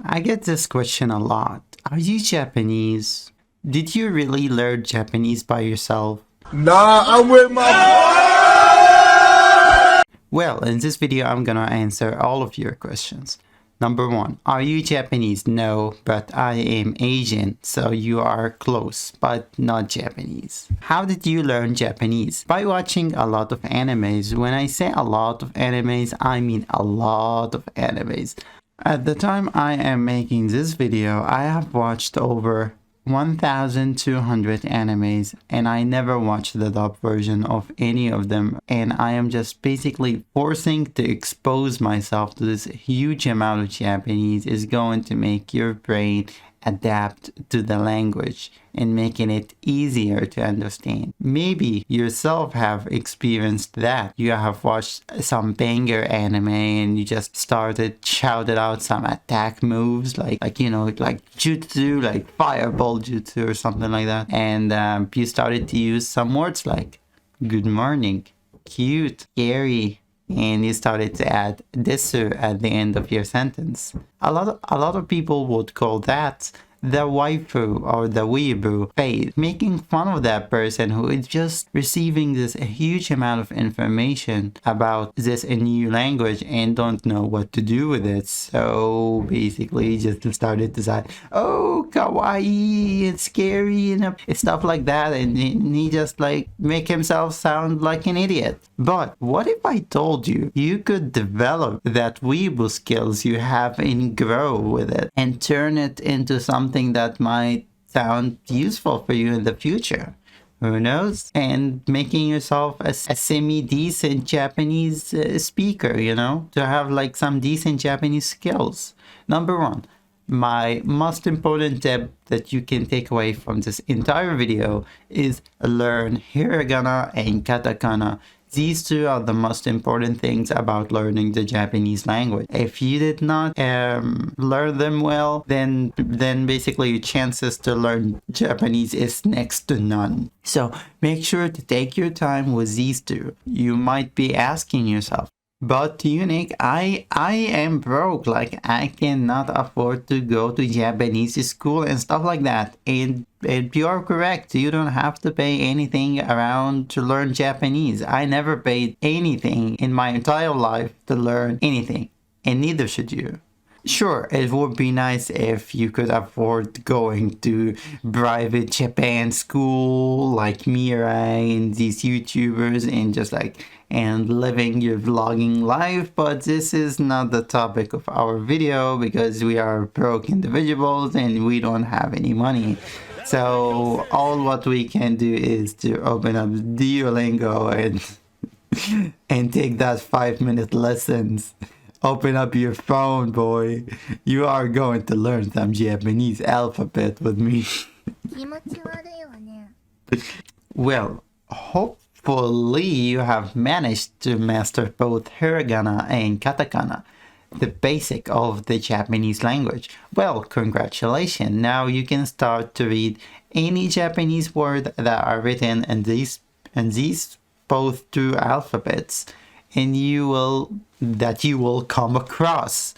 I get this question a lot. Are you Japanese? Did you really learn Japanese by yourself? Nah, I'm with my. Well, in this video, I'm gonna answer all of your questions. Number one, are you Japanese? No, but I am Asian, so you are close, but not Japanese. How did you learn Japanese? By watching a lot of animes. When I say a lot of animes, I mean a lot of animes. At the time I am making this video, I have watched over 1200 animes and I never watched the dub version of any of them, and I am just basically forcing to expose myself to this huge amount of Japanese is going to make your brain adapt to the language and making it easier to understand. Maybe yourself have experienced that. You have watched some banger anime and you just started shouted out some attack moves like like jutsu, like fireball jutsu or something like that, and you started to use some words like good morning, cute, scary, and you started to add desu at the end of your sentence. A lot of people would call that the waifu or the weeaboo phase, making fun of that person who is just receiving this huge amount of information about this new language and don't know what to do with it. So basically just started to say, oh, kawaii, it's scary and stuff like that, and he just like make himself sound like an idiot. But what if I told you you could develop that weeaboo skills you have and grow with it and turn it into something that might sound useful for you in the future? Who knows? And making yourself a semi-decent Japanese speaker, to have like some decent Japanese skills. Number one, my most important tip that you can take away from this entire video is learn hiragana and katakana. These two are the most important things about learning the Japanese language. If you did not learn them well, then basically your chances to learn Japanese is next to none. So make sure to take your time with these two. You might be asking yourself, but unik, I am broke. Like I cannot afford to go to Japanese school and stuff like that. And you are correct. You don't have to pay anything around to learn Japanese. I never paid anything in my entire life to learn anything, and neither should you. Sure, it would be nice if you could afford going to private Japan school like Mirai and these YouTubers and just like and living your vlogging life, but this is not the topic of our video because we are broke individuals and we don't have any money. So all what we can do is to open up Duolingo and take that 5-minute lessons. Open up your phone, boy. You are going to learn some Japanese alphabet with me. Well, hopefully you have managed to master both hiragana and katakana, the basic of the Japanese language. Well, congratulations. Now you can start to read any Japanese word that are written in these both two alphabets, and you will come across.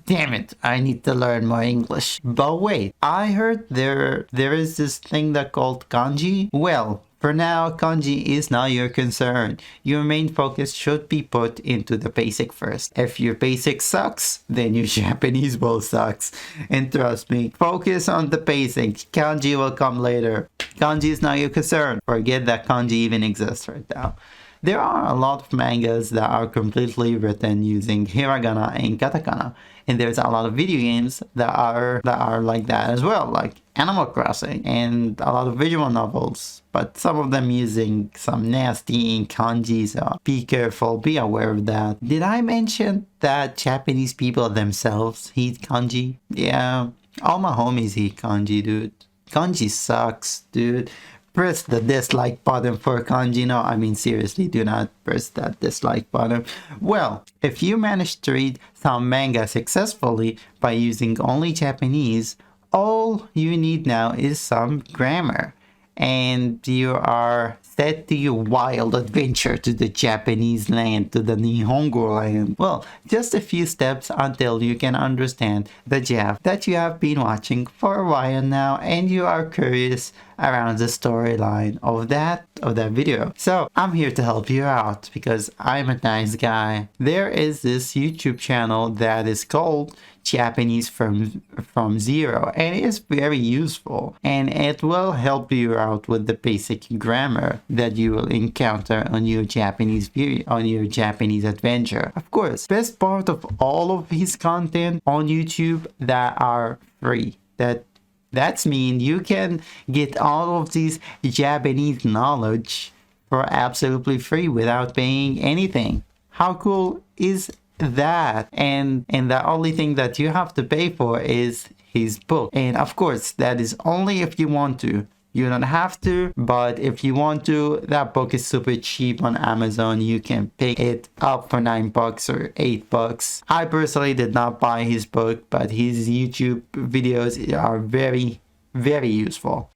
Damn it, I need to learn more English. But wait, I heard there is this thing that called kanji. Well, for now, kanji is not your concern. Your main focus should be put into the basic first. If your basic sucks, then your Japanese will sucks. And trust me, focus on the basics. Kanji will come later. Kanji is not your concern. Forget that kanji even exists right now. There are a lot of mangas that are completely written using hiragana and katakana, and there's a lot of video games that are like that as well, like Animal Crossing, and a lot of visual novels, but some of them using some nasty kanji, so be careful, be aware of that. Did I mention that Japanese people themselves hate kanji? Yeah, all my homies hate kanji, dude. Kanji sucks, dude. Press the dislike button for kanji. No, I mean seriously, do not press that dislike button. Well, if you manage to read some manga successfully by using only Japanese, all you need now is some grammar. and you are set to your wild adventure to the Japanese land, to the Nihongo land. Well, just a few steps until you can understand the Jap that you have been watching for a while now, and you are curious around the storyline of that video. So I'm here to help you out because I'm a nice guy. There is this YouTube channel that is called Japanese from Zero, and it is very useful, and it will help you out with the basic grammar that you will encounter on your Japanese adventure. Of course, best part of all of his content on YouTube that are free. That's mean you can get all of these Japanese knowledge for absolutely free without paying anything. How cool is that? And the only thing that you have to pay for is his book. And of course, that is only if you want to. You don't have to, but if you want to, that book is super cheap on Amazon. You can pick it up for $9 or $8. I personally did not buy his book, but his YouTube videos are very, very useful.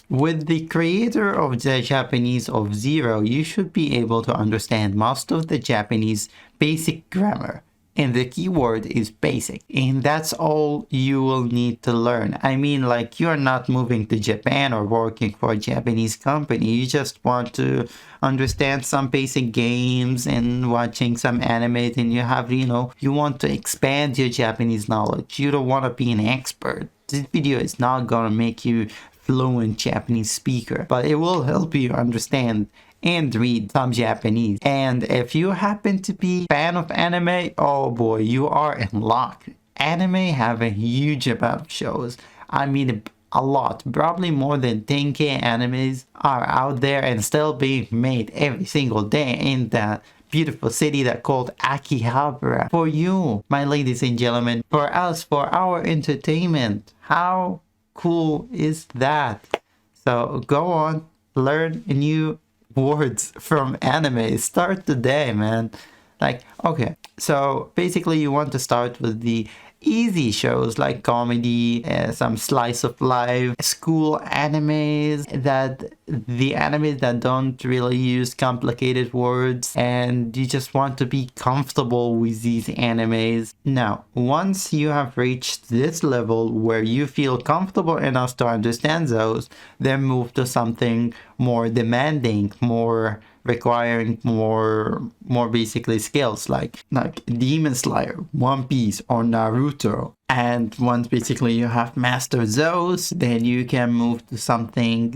With the creator of the Japanese of Zero, you should be able to understand most of the Japanese basic grammar. And the keyword is basic. And that's all you will need to learn. I mean, like, you're not moving to Japan or working for a Japanese company. You just want to understand some basic games and watching some anime. And you have, you want to expand your Japanese knowledge. You don't want to be an expert. This video is not gonna make you fluent Japanese speaker, but it will help you understand and read some Japanese. And if you happen to be a fan of anime, oh boy, you are in luck. Anime have a huge amount of shows. I mean, a lot, probably more than 10k animes are out there and still being made every single day in that beautiful city that called Akihabara. For you, my ladies and gentlemen, for us, for our entertainment. How cool is that? So go on, learn new words from anime. Start today, man. Like, okay, so basically you want to start with the easy shows like comedy, some slice of life, school animes, that don't really use complicated words, and you just want to be comfortable with these animes. Now, once you have reached this level where you feel comfortable enough to understand those, then move to something more demanding, more requiring more basically skills like Demon Slayer, One Piece, or Naruto. And once basically you have mastered those, then you can move to something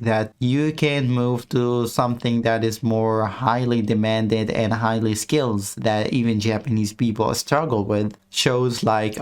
that is more highly demanded and highly skills that even Japanese people struggle with. Shows like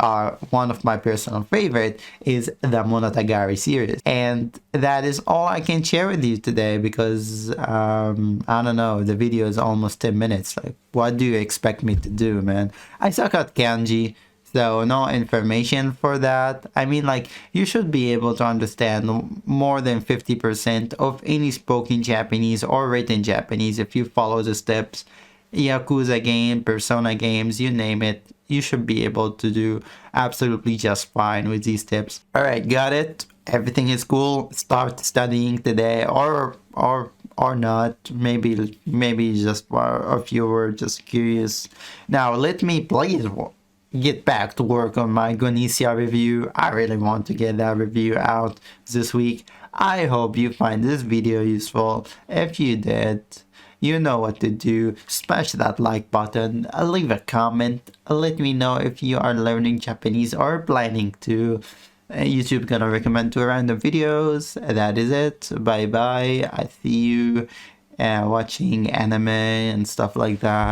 one of my personal favorite is the Monogatari series. And that is all I can share with you today because I don't know, the video is almost 10 minutes. Like, what do you expect me to do, man? I suck at kanji, so no information for that. I mean, like, you should be able to understand more than 50% of any spoken Japanese or written Japanese if you follow the steps. Yakuza game, Persona games, you name it, you should be able to do absolutely just fine with these tips. Alright, got it? Everything is cool. Start studying today, or not. Maybe just if you were just curious. Now let me please get back to work on my Gonisya review. I really want to get that review out this week. I hope you find this video useful. If you did, you know what to do. Smash that like button, leave a comment, let me know if you are learning Japanese or planning to. YouTube gonna recommend 2 random videos. That is it. Bye bye. I see you watching anime and stuff like that.